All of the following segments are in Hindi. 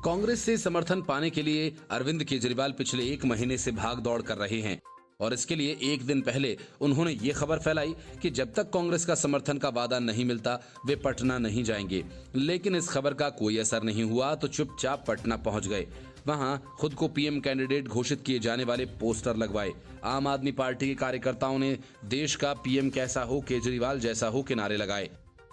कांग्रेस से समर्थन पाने के लिए अरविंद केजरीवाल पिछले 1 महीने से भाग दौड़ कर रहे हैं और इसके लिए एक दिन पहले उन्होंने ये खबर फैलाई कि जब तक कांग्रेस का समर्थन का वादा नहीं मिलता वे पटना नहीं जाएंगे। लेकिन इस खबर का कोई असर नहीं हुआ तो चुपचाप पटना पहुंच गए। वहां खुद को पीएम कैंडिडेट घोषित किए जाने वाले पोस्टर लगवाए। आम आदमी पार्टी के कार्यकर्ताओं ने देश का पीएम कैसा हो, केजरीवाल जैसा हो के नारे लगाए।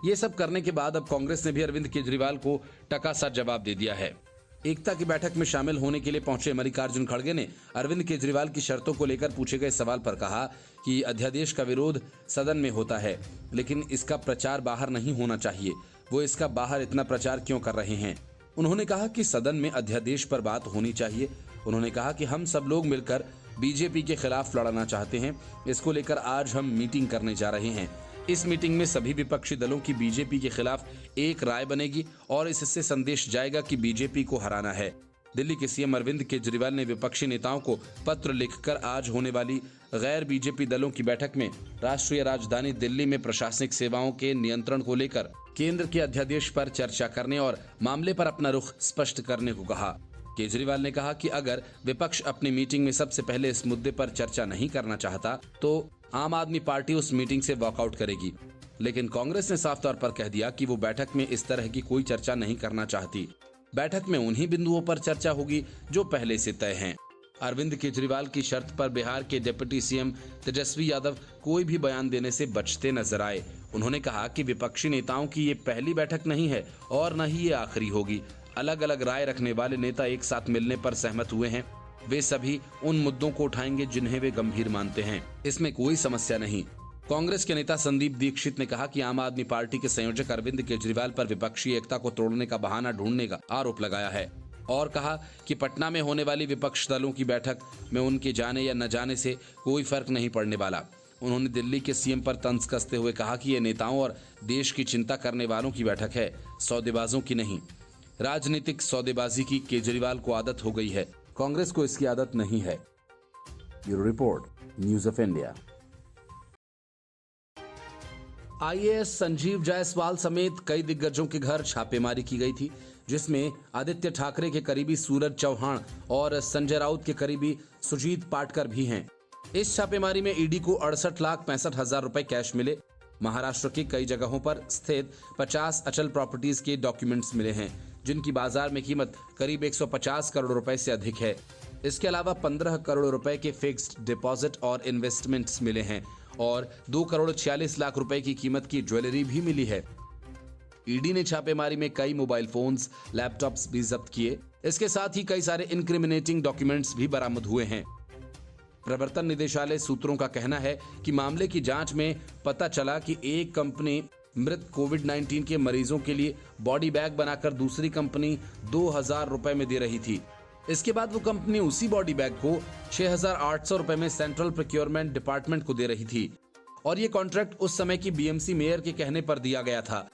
ये सब करने के बाद अब कांग्रेस ने भी अरविंद केजरीवाल को टकासा जवाब दे दिया है। एकता की बैठक में शामिल होने के लिए पहुंचे मल्लिकार्जुन खड़गे ने अरविंद केजरीवाल की शर्तों को लेकर पूछे गए सवाल पर कहा कि अध्यादेश का विरोध सदन में होता है, लेकिन इसका प्रचार बाहर नहीं होना चाहिए। वो इसका बाहर इतना प्रचार क्यों कर रहे हैं? उन्होंने कहा कि सदन में अध्यादेश पर बात होनी चाहिए। उन्होंने कहा कि हम सब लोग मिलकर बीजेपी के खिलाफ लड़ना चाहते हैं। इसको लेकर आज हम मीटिंग करने जा रहे हैं। इस मीटिंग में सभी विपक्षी दलों की बीजेपी के खिलाफ एक राय बनेगी और इससे संदेश जाएगा कि बीजेपी को हराना है। दिल्ली के सीएम अरविंद केजरीवाल ने विपक्षी नेताओं को पत्र लिखकर आज होने वाली गैर बीजेपी दलों की बैठक में राष्ट्रीय राजधानी दिल्ली में प्रशासनिक सेवाओं के नियंत्रण को लेकर केंद्र के अध्यादेश पर चर्चा करने और मामले पर अपना रुख स्पष्ट करने को कहा। केजरीवाल ने कहा कि अगर विपक्ष अपनी मीटिंग में सबसे पहले इस मुद्दे पर चर्चा नहीं करना चाहता तो आम आदमी पार्टी उस मीटिंग से वॉकआउट करेगी। लेकिन कांग्रेस ने साफ तौर पर कह दिया कि वो बैठक में इस तरह की कोई चर्चा नहीं करना चाहती। बैठक में उन्हीं बिंदुओं पर चर्चा होगी जो पहले से तय हैं। अरविंद केजरीवाल की शर्त पर बिहार के डिप्टी सीएम तेजस्वी यादव कोई भी बयान देने से बचते नजर आए। उन्होंने कहा कि विपक्षी नेताओं की ये पहली बैठक नहीं है और न ही ये आखिरी होगी। अलग अलग राय रखने वाले नेता एक साथ मिलने पर सहमत हुए हैं। वे सभी उन मुद्दों को उठाएंगे जिन्हें वे गंभीर मानते हैं। इसमें कोई समस्या नहीं। कांग्रेस के नेता संदीप दीक्षित ने कहा कि आम आदमी पार्टी के संयोजक अरविंद केजरीवाल पर विपक्षी एकता को तोड़ने का बहाना ढूंढने का आरोप लगाया है और कहा कि पटना में होने वाली विपक्ष दलों की बैठक में उनके जाने या न जाने से कोई फर्क नहीं पड़ने वाला। उन्होंने दिल्ली के सीएम पर तंज कसते हुए कहा कि ये नेताओं और देश की चिंता करने वालों की बैठक है, सौदेबाजों की नहीं। राजनीतिक सौदेबाजी की केजरीवाल को आदत हो गई है, कांग्रेस को इसकी आदत नहीं है। Bureau report, news of India. IAS Sanjeev Jaiswal समेत कई दिग्गजों के घर छापेमारी की गई थी, जिसमें आदित्य ठाकरे के करीबी सूरज चौहान और संजय राउत के करीबी सुजीत पाटकर भी हैं। इस छापेमारी में ईडी को 68,65,000 रुपए कैश मिले। महाराष्ट्र की कई जगहों पर स्थित 50 अचल प्रॉपर्टीज के डॉक्यूमेंट्स मिले हैं, जिनकी बाजार में कीमत करीब 150 करोड़ रुपए से अधिक है। इसके अलावा 15 करोड़ रुपए के फिक्स्ड डिपॉजिट और इन्वेस्टमेंट्स मिले हैं और 2 करोड़ 46 लाख रुपए की कीमत की ज्वेलरी भी मिली है। ईडी ने छापेमारी में कई मोबाइल फोन्स, लैपटॉप्स भी जब्त किए। इसके साथ ही कई सारे इनक्रिमिनेटिंग डॉक्यूमेंट्स भी बरामद हुए हैं। प्रवर्तन निदेशालय सूत्रों का कहना है कि मामले की जांच में पता चला कि एक कंपनी मृत कोविड-19 के मरीजों के लिए बॉडी बैग बनाकर दूसरी कंपनी 2,000 रुपए में दे रही थी। इसके बाद वो कंपनी उसी बॉडी बैग को 6,800 रुपए में सेंट्रल प्रोक्योरमेंट डिपार्टमेंट को दे रही थी और ये कॉन्ट्रैक्ट उस समय की बीएमसी मेयर के कहने पर दिया गया था।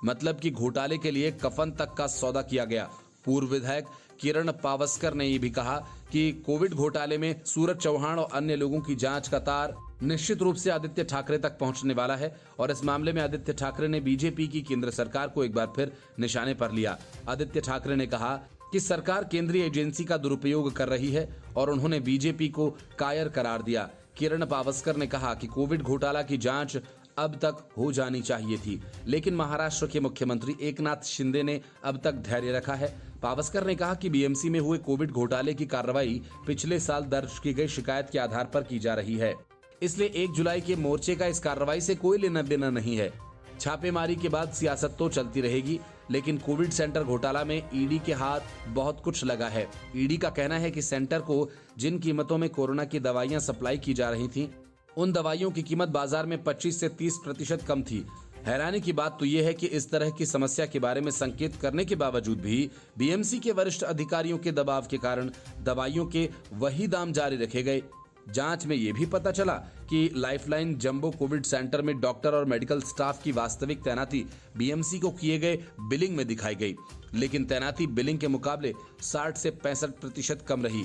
मतलब कि घोटाले के लिए कफन तक का सौदा किया गया। पूर्व विधायक किरण पावस्कर ने यह भी कहा कि कोविड घोटाले में सूरज चौहान और अन्य लोगों की जांच का तार निश्चित रूप से आदित्य ठाकरे तक पहुंचने वाला है और इस मामले में आदित्य ठाकरे ने बीजेपी की केंद्र सरकार को एक बार फिर निशाने पर लिया। आदित्य ठाकरे ने कहा कि सरकार केंद्रीय एजेंसी का दुरुपयोग कर रही है और उन्होंने बीजेपी को कायर करार दिया। किरण पावस्कर ने कहा कि कोविड घोटाला की जांच अब तक हो जानी चाहिए थी, लेकिन महाराष्ट्र के मुख्यमंत्री एकनाथ शिंदे ने अब तक धैर्य रखा है। पावस्कर ने कहा कि बीएमसी में हुए कोविड घोटाले की कार्रवाई पिछले साल दर्ज की गई शिकायत के आधार पर की जा रही है, इसलिए 1 जुलाई के मोर्चे का इस कार्रवाई से कोई लेना देना नहीं है। छापेमारी के बाद सियासत तो चलती रहेगी, लेकिन कोविड सेंटर घोटाला में ईडी के हाथ बहुत कुछ लगा है। ईडी का कहना है कि सेंटर को जिन कीमतों में कोरोना की दवाइयां सप्लाई की जा रही थीं, उन दवाइयों की कीमत बाजार में 25 से 30% कम थी। हैरानी की बात तो यह है कि इस तरह की समस्या के बारे में संकेत करने के बावजूद भी बीएमसी के वरिष्ठ अधिकारियों के दबाव के कारण दवाइयों के वही दाम जारी रखे गए। जांच में यह भी पता चला कि लाइफलाइन जंबो कोविड सेंटर में डॉक्टर और मेडिकल स्टाफ की वास्तविक तैनाती बीएमसी को किए गए बिलिंग में दिखाई गई, लेकिन तैनाती बिलिंग के मुकाबले 60 से 65% कम रही।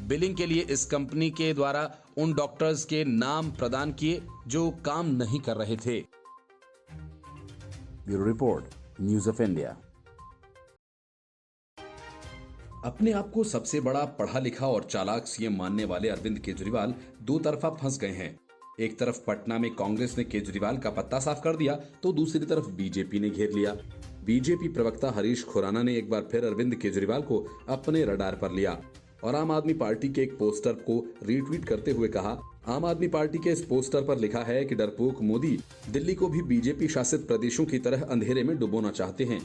बिलिंग के लिए इस कंपनी के द्वारा उन डॉक्टर्स के नाम प्रदान किए जो काम नहीं कर रहे थे। Bureau report, news of India. अपने आप को सबसे बड़ा पढ़ा लिखा और चालाक सीएम मानने वाले अरविंद केजरीवाल दो तरफा फंस गए हैं। एक तरफ पटना में कांग्रेस ने केजरीवाल का पत्ता साफ कर दिया तो दूसरी तरफ बीजेपी ने घेर लिया। बीजेपी प्रवक्ता हरीश खुराना ने एक बार फिर अरविंद केजरीवाल को अपने रडार पर लिया और आम आदमी पार्टी के एक पोस्टर को रीट्वीट करते हुए कहा, आम आदमी पार्टी के इस पोस्टर पर लिखा है कि डरपोक मोदी दिल्ली को भी बीजेपी शासित प्रदेशों की तरह अंधेरे में डुबोना चाहते हैं।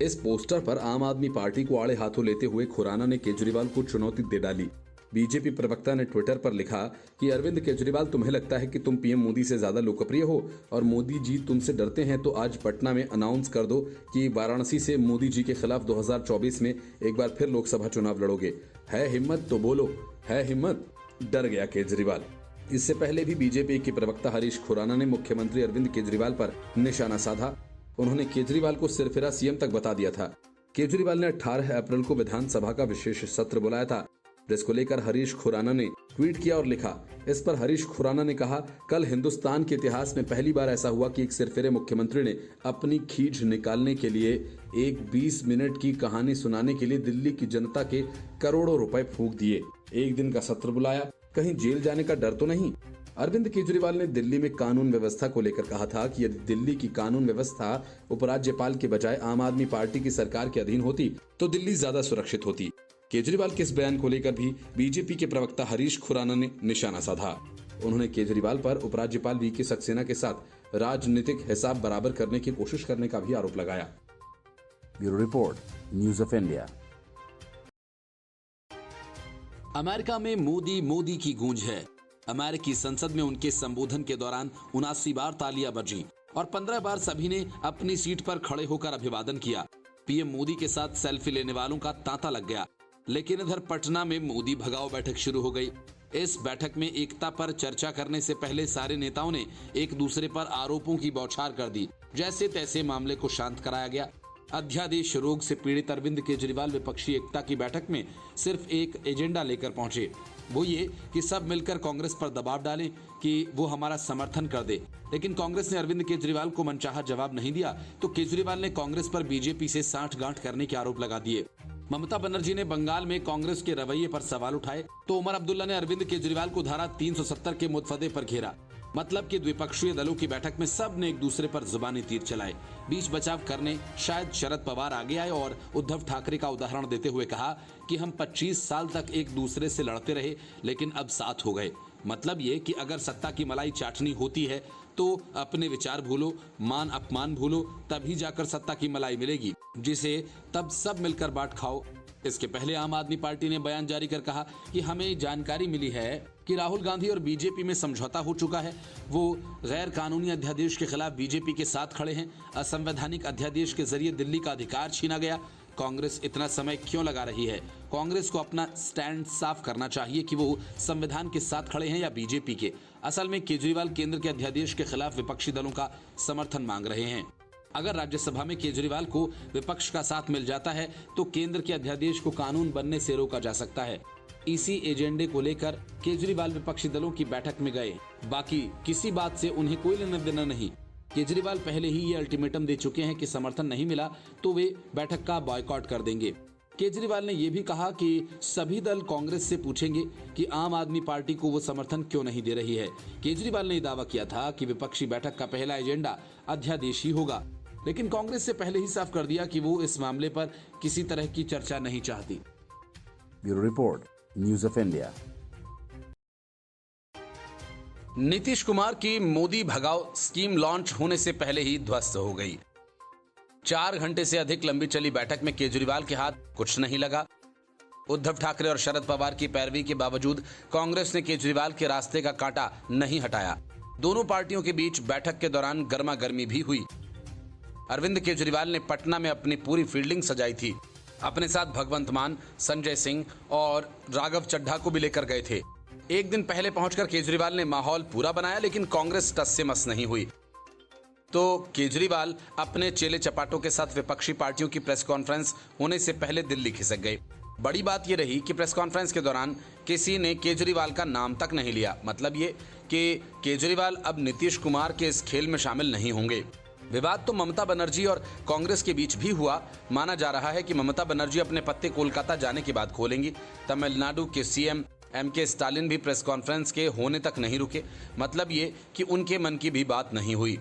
इस पोस्टर पर आम आदमी पार्टी को आड़े हाथों लेते हुए खुराना ने केजरीवाल को चुनौती दे डाली। बीजेपी प्रवक्ता ने ट्विटर पर लिखा कि अरविंद केजरीवाल, तुम्हें लगता है कि तुम पीएम मोदी से ज्यादा लोकप्रिय हो और मोदी जी तुमसे डरते हैं, तो आज पटना में अनाउंस कर दो कि वाराणसी से मोदी जी के खिलाफ 2024 में एक बार फिर लोकसभा चुनाव लड़ोगे। है हिम्मत तो बोलो, है हिम्मत। डर गया केजरीवाल। इससे पहले भी बीजेपी के प्रवक्ता हरीश खुराना ने मुख्यमंत्री अरविंद केजरीवाल पर निशाना साधा। उन्होंने केजरीवाल को सिरफिरा सीएम तक बता दिया था। केजरीवाल ने 18 अप्रैल को विधानसभा का विशेष सत्र बुलाया था, जिसको लेकर हरीश खुराना ने ट्वीट किया और लिखा। इस पर हरीश खुराना ने कहा, कल हिंदुस्तान के इतिहास में पहली बार ऐसा हुआ कि एक सिरफिरे मुख्यमंत्री ने अपनी खींच निकालने के लिए एक 20 मिनट की कहानी सुनाने के लिए दिल्ली की जनता के करोड़ों रुपए फूंक दिए। एक दिन का सत्र बुलाया, कहीं जेल जाने का डर तो नहीं। अरविंद केजरीवाल ने दिल्ली में कानून व्यवस्था को लेकर कहा था कि यदि दिल्ली की कानून व्यवस्था उपराज्यपाल के बजाय आम आदमी पार्टी की सरकार के अधीन होती तो दिल्ली ज्यादा सुरक्षित होती। केजरीवाल के इस बयान को लेकर भी बीजेपी के प्रवक्ता हरीश खुराना ने निशाना साधा। उन्होंने केजरीवाल पर उपराज्यपाल वीके सक्सेना के साथ राजनीतिक हिसाब बराबर करने की कोशिश करने का भी आरोप लगाया। Bureau report, news of India. America में मोदी मोदी की गूंज है। अमेरिकी संसद में उनके संबोधन के दौरान 79 बार तालियां बजीं और 15 बार सभी ने अपनी सीट पर खड़े होकर अभिवादन किया। पीएम मोदी के साथ सेल्फी लेने वालों का तांता लग गया। लेकिन इधर पटना में मोदी भगाओ बैठक शुरू हो गई। इस बैठक में एकता पर चर्चा करने से पहले सारे नेताओं ने एक दूसरे पर आरोपों की बौछार कर दी। जैसे तैसे मामले को शांत कराया गया। अध्यादेश रोग से पीड़ित अरविंद केजरीवाल विपक्षी एकता की बैठक में सिर्फ एक एजेंडा लेकर पहुंचे, वो ये कि सब मिलकर कांग्रेस पर दबाव डालें कि वो हमारा समर्थन कर दे। लेकिन कांग्रेस ने अरविंद केजरीवाल को मनचाहा जवाब नहीं दिया तो केजरीवाल ने कांग्रेस पर बीजेपी से साठगांठ करने के आरोप लगा दिए। ममता बनर्जी ने बंगाल में कांग्रेस के रवैये पर सवाल उठाए तो उमर अब्दुल्ला ने अरविंद केजरीवाल को धारा 370 के मुतफदे पर घेरा। मतलब कि द्विपक्षीय दलों की बैठक में सब ने एक दूसरे पर जुबानी तीर चलाए। बीच बचाव करने शायद शरद पवार आगे आए और उद्धव ठाकरे का उदाहरण देते हुए कहा कि हम 25 साल तक एक दूसरे से लड़ते रहे लेकिन अब साथ हो गए। मतलब ये कि अगर सत्ता की मलाई चाटनी होती है तो अपने विचार भूलो, मान अपमान भूलो, तभी जाकर सत्ता की मलाई मिलेगी, जिसे तब सब मिलकर बांट खाओ। इसके पहले आम आदमी पार्टी ने बयान जारी कर कहा कि हमें जानकारी मिली है कि राहुल गांधी और बीजेपी में समझौता हो चुका है। वो गैर कानूनी अध्यादेश के खिलाफ बीजेपी के साथ खड़े हैं। असंवैधानिक अध्यादेश के जरिए दिल्ली का अधिकार छीना गया। कांग्रेस इतना समय क्यों लगा रही है? कांग्रेस को अपना स्टैंड साफ करना चाहिए कि वो संविधान के साथ खड़े हैं या बीजेपी के। असल में केजरीवाल केंद्र के अध्यादेश के खिलाफ विपक्षी दलों का समर्थन मांग रहे हैं। अगर राज्यसभा में केजरीवाल को विपक्ष का साथ मिल जाता है तो केंद्र के अध्यादेश को कानून बनने से रोका जा सकता है। इसी एजेंडे को लेकर केजरीवाल विपक्षी दलों की बैठक में गए। बाकी किसी बात से उन्हें कोई लेना देना नहीं। केजरीवाल पहले ही ये अल्टीमेटम दे चुके हैं कि समर्थन नहीं मिला तो वे बैठक का बॉयकॉट कर देंगे। केजरीवाल ने यह भी कहा कि सभी दल कांग्रेस से पूछेंगे कि आम आदमी पार्टी को वो समर्थन क्यों नहीं दे रही है। केजरीवाल ने दावा किया था कि विपक्षी बैठक का पहला एजेंडा अध्यादेश ही होगा, लेकिन कांग्रेस से पहले ही साफ कर दिया कि वो इस मामले पर किसी तरह की चर्चा नहीं चाहती। Bureau report, news of India. Nitish Kumar की मोदी भगाओ स्कीम लॉन्च होने से पहले ही ध्वस्त हो गई। 4 घंटे से अधिक लंबी चली बैठक में केजरीवाल के हाथ कुछ नहीं लगा। उद्धव ठाकरे और शरद पवार की पैरवी के बावजूद कांग्रेस ने केजरीवाल के रास्ते का कांटा नहीं हटाया। दोनों पार्टियों के बीच बैठक के दौरान गर्मागर्मी भी हुई। अरविंद केजरीवाल ने पटना में अपनी पूरी फील्डिंग सजाई थी। अपने साथ भगवंत मान, संजय सिंह और राघव चड्ढा को भी लेकर गए थे। एक दिन पहले पहुंचकर केजरीवाल ने माहौल पूरा बनाया, लेकिन कांग्रेस टस से मस नहीं हुई। तो केजरीवाल अपने चेले चपाटों के साथ विपक्षी पार्टियों की प्रेस कॉन्फ्रेंस होने से पहले दिल्ली खिसक गए। बड़ी बात यह रही कि प्रेस कॉन्फ्रेंस के दौरान किसी ने केजरीवाल का नाम तक नहीं लिया। मतलब ये कि केजरीवाल अब नीतीश कुमार के इस खेल में शामिल नहीं होंगे। विवाद तो ममता बनर्जी और कांग्रेस के बीच भी हुआ। माना जा रहा है कि ममता बनर्जी अपने पत्ते कोलकाता जाने के बाद खोलेंगी। तमिलनाडु के सीएम एमके स्टालिन भी प्रेस कॉन्फ्रेंस के होने तक नहीं रुके। मतलब ये कि उनके मन की भी बात नहीं हुई।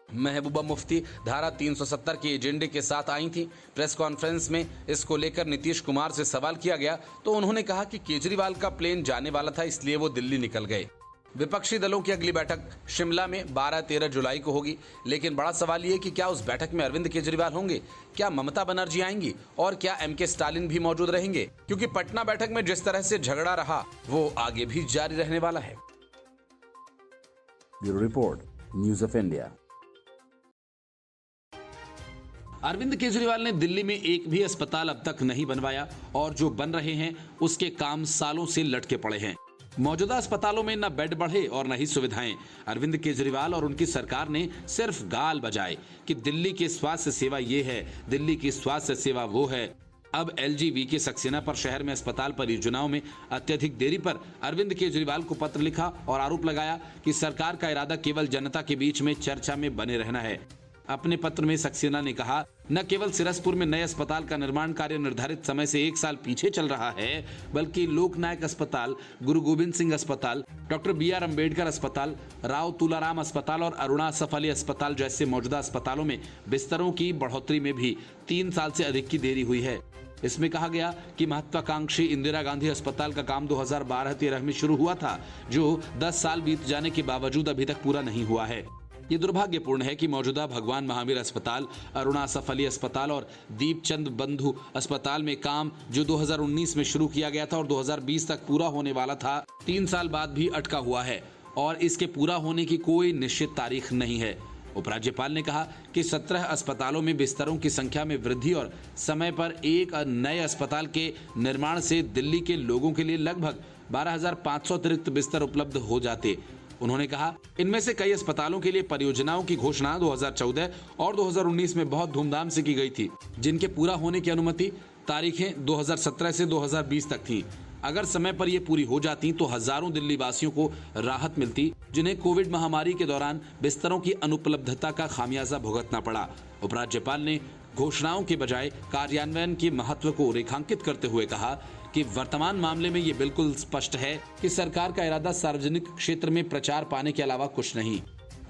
महबूबा मुफ्ती धारा 370 के एजेंडे के साथ आई थी। प्रेस कॉन्फ्रेंस में इसको लेकर नीतीश कुमार से सवाल किया गया तो उन्होंने कहा कि केजरीवाल का प्लेन जाने वाला था, इसलिए वो दिल्ली निकल गए। विपक्षी दलों की अगली बैठक शिमला में 12-13 जुलाई को होगी, लेकिन बड़ा सवाल ये कि क्या उस बैठक में अरविंद केजरीवाल होंगे, क्या ममता बनर्जी आएंगी और क्या एमके स्टालिन भी मौजूद रहेंगे? क्योंकि पटना बैठक में जिस तरह से झगड़ा रहा वो आगे भी जारी रहने वाला है। Bureau report, news of India. Arvind Kejriwal ने दिल्ली में एक भी अस्पताल अब तक नहीं बनवाया और जो बन रहे हैं उसके काम सालों से लटके पड़े हैं। मौजूदा अस्पतालों में न बेड बढ़े और न ही सुविधाएं। अरविंद केजरीवाल और उनकी सरकार ने सिर्फ गाल बजाए कि दिल्ली की स्वास्थ्य सेवा ये है, दिल्ली की स्वास्थ्य सेवा वो है। अब LGV सक्सेना पर शहर में अस्पताल परियोजनाओं में अत्यधिक देरी पर अरविंद केजरीवाल को पत्र लिखा और आरोप लगाया कि सरकार का इरादा केवल जनता के बीच में चर्चा में बने रहना है। अपने पत्र में सक्सेना ने कहा, न केवल सिरसपुर में नए अस्पताल का निर्माण कार्य निर्धारित समय से 1 साल पीछे चल रहा है, बल्कि लोकनायक अस्पताल, गुरु गोविंद सिंह अस्पताल, डॉक्टर BR अम्बेडकर अस्पताल, राव तुलाराम अस्पताल और अरुणा असफ अली अस्पताल जैसे मौजूदा अस्पतालों में बिस्तरों की बढ़ोतरी में भी 3 साल से अधिक की देरी हुई है। इसमें कहा गया कि महत्वाकांक्षी इंदिरा गांधी अस्पताल का काम 2012-13 में शुरू हुआ था, जो 10 साल बीत जाने के बावजूद अभी तक पूरा नहीं हुआ है। ये दुर्भाग्यपूर्ण है कि मौजूदा भगवान महावीर अस्पताल, अरुणा असफ अली अस्पताल और दीपचंद बंधु अस्पताल में काम जो 2019 में शुरू किया गया था और 2020 तक पूरा होने वाला था, 3 साल बाद भी अटका हुआ है और इसके पूरा होने की कोई निश्चित तारीख नहीं है। उपराज्यपाल ने कहा कि 17 अस्पतालों में बिस्तरों की संख्या में वृद्धि और समय पर एक नए अस्पताल के निर्माण से दिल्ली के लोगों के लिए लगभग 12,500 अतिरिक्त बिस्तर उपलब्ध हो जाते। उन्होंने कहा, इनमें से कई अस्पतालों के लिए परियोजनाओं की घोषणा 2014 और 2019 में बहुत धूमधाम से की गई थी, जिनके पूरा होने की अनुमति तारीखें 2017 से 2020 तक थीं। अगर समय पर ये पूरी हो जाती तो हजारों दिल्ली वासियों को राहत मिलती, जिन्हें कोविड महामारी के दौरान बिस्तरों की अनुपलब्धता का खामियाजा भुगतना पड़ा। उपराज्यपाल ने घोषणाओं के बजाय कार्यान्वयन के महत्व को रेखांकित करते हुए कहा कि वर्तमान मामले में ये बिल्कुल स्पष्ट है कि सरकार का इरादा सार्वजनिक क्षेत्र में प्रचार पाने के अलावा कुछ नहीं।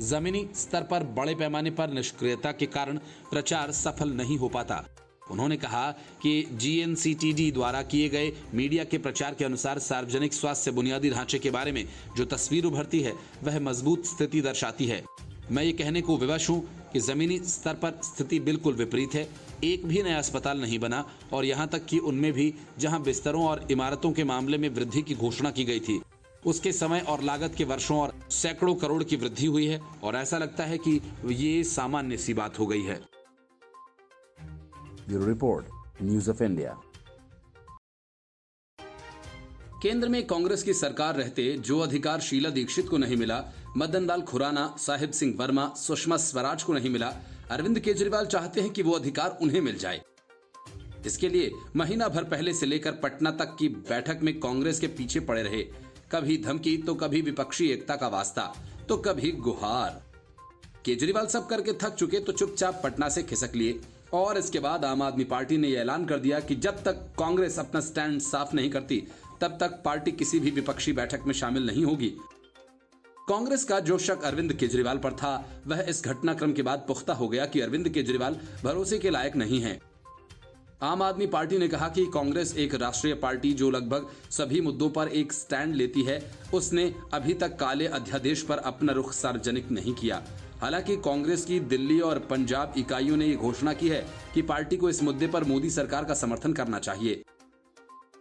जमीनी स्तर पर बड़े पैमाने पर निष्क्रियता के कारण प्रचार सफल नहीं हो पाता। उन्होंने कहा कि GNCTD द्वारा किए गए मीडिया के प्रचार के अनुसार सार्वजनिक स्वास्थ्य बुनियादी ढांचे के बारे में जो तस्वीर उभरती है वह मजबूत स्थिति दर्शाती है। मैं ये कहने को विवश हूँ कि जमीनी स्तर पर स्थिति बिल्कुल विपरीत है। एक भी नया अस्पताल नहीं बना और यहाँ तक कि उनमें भी जहाँ बिस्तरों और इमारतों के मामले में वृद्धि की घोषणा की गई थी, उसके समय और लागत के वर्षों और सैकड़ों करोड़ की वृद्धि हुई है और ऐसा लगता है कि ये सामान्य सी बात हो गई है। Bureau report, news of India. केंद्र में कांग्रेस की सरकार रहते जो अधिकार शीला दीक्षित को नहीं मिला, मदन लाल खुराना, साहिब सिंह वर्मा, सुषमा स्वराज को नहीं मिला, अरविंद केजरीवाल चाहते हैं कि वो अधिकार उन्हें मिल जाए। इसके लिए महीना भर पहले से लेकर पटना तक की बैठक में कांग्रेस के पीछे पड़े रहे। कभी धमकी तो कभी विपक्षी एकता का वास्ता तो कभी गुहार। केजरीवाल सब करके थक चुके तो चुपचाप पटना से खिसक लिए और इसके बाद आम आदमी पार्टी ने यह ऐलान कर दिया कि जब तक कांग्रेस अपना स्टैंड साफ नहीं करती तब तक पार्टी किसी भी विपक्षी बैठक में शामिल नहीं होगी। कांग्रेस का जो शक अरविंद केजरीवाल पर था वह इस घटनाक्रम के बाद पुख्ता हो गया कि अरविंद केजरीवाल भरोसे के लायक नहीं है। आम आदमी पार्टी ने कहा कि कांग्रेस एक राष्ट्रीय पार्टी जो लगभग सभी मुद्दों पर एक स्टैंड लेती है, उसने अभी तक काले अध्यादेश पर अपना रुख सार्वजनिक नहीं किया। हालांकि कांग्रेस की दिल्ली और पंजाब इकाइयों ने ये घोषणा की है कि पार्टी को इस मुद्दे पर मोदी सरकार का समर्थन करना चाहिए।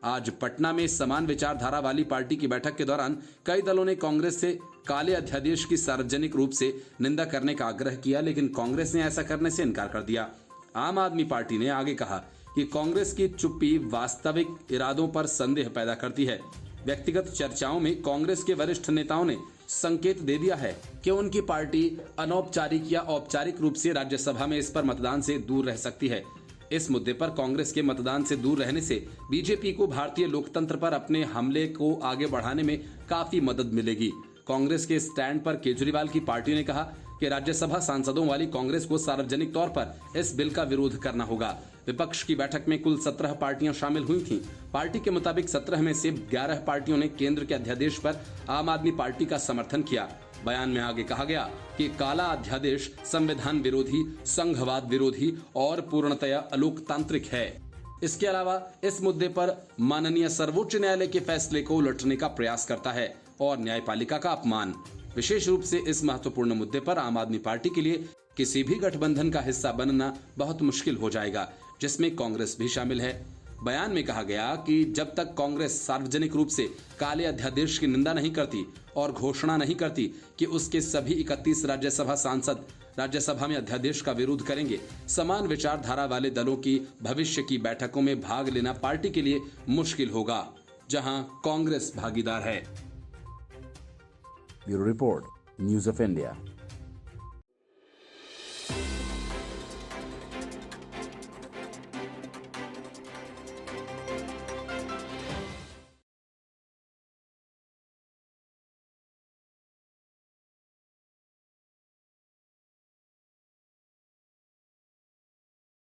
आज पटना में समान विचारधारा वाली पार्टी की बैठक के दौरान कई दलों ने कांग्रेस से काले अध्यादेश की सार्वजनिक रूप से निंदा करने का आग्रह किया, लेकिन कांग्रेस ने ऐसा करने से इनकार कर दिया। आम आदमी पार्टी ने आगे कहा कि कांग्रेस की चुप्पी वास्तविक इरादों पर संदेह पैदा करती है। व्यक्तिगत चर्चाओं में कांग्रेस के वरिष्ठ नेताओं ने संकेत दे दिया है कि उनकी पार्टी अनौपचारिक या औपचारिक रूप से राज्यसभा में इस पर मतदान से दूर रह सकती है। इस मुद्दे पर कांग्रेस के मतदान से दूर रहने से बीजेपी को भारतीय लोकतंत्र पर अपने हमले को आगे बढ़ाने में काफी मदद मिलेगी। कांग्रेस के स्टैंड पर केजरीवाल की पार्टी ने कहा कि राज्यसभा सांसदों वाली कांग्रेस को सार्वजनिक तौर पर इस बिल का विरोध करना होगा। विपक्ष की बैठक में कुल 17 पार्टियां शामिल हुई थीं। पार्टी के मुताबिक 17 में से 11 पार्टियों ने केंद्र के अध्यादेश पर आम आदमी पार्टी का समर्थन किया। बयान में आगे कहा गया कि काला अध्यादेश संविधान विरोधी, संघवाद विरोधी और पूर्णतया अलोकतांत्रिक है। इसके अलावा इस मुद्दे पर माननीय सर्वोच्च न्यायालय के फैसले को उलटने का प्रयास करता है और न्यायपालिका का अपमान। विशेष रूप से इस महत्वपूर्ण मुद्दे पर आम आदमी पार्टी के लिए किसी भी गठबंधन का हिस्सा बनना बहुत मुश्किल हो जाएगा, जिसमें कांग्रेस भी शामिल है। बयान में कहा गया कि जब तक कांग्रेस सार्वजनिक रूप से काले अध्यादेश की निंदा नहीं करती और घोषणा नहीं करती कि उसके सभी 31 राज्यसभा सांसद राज्यसभा में अध्यादेश का विरोध करेंगे, समान विचारधारा वाले दलों की भविष्य की बैठकों में भाग लेना पार्टी के लिए मुश्किल होगा, जहां कांग्रेस भागीदार है। Bureau report, news of India.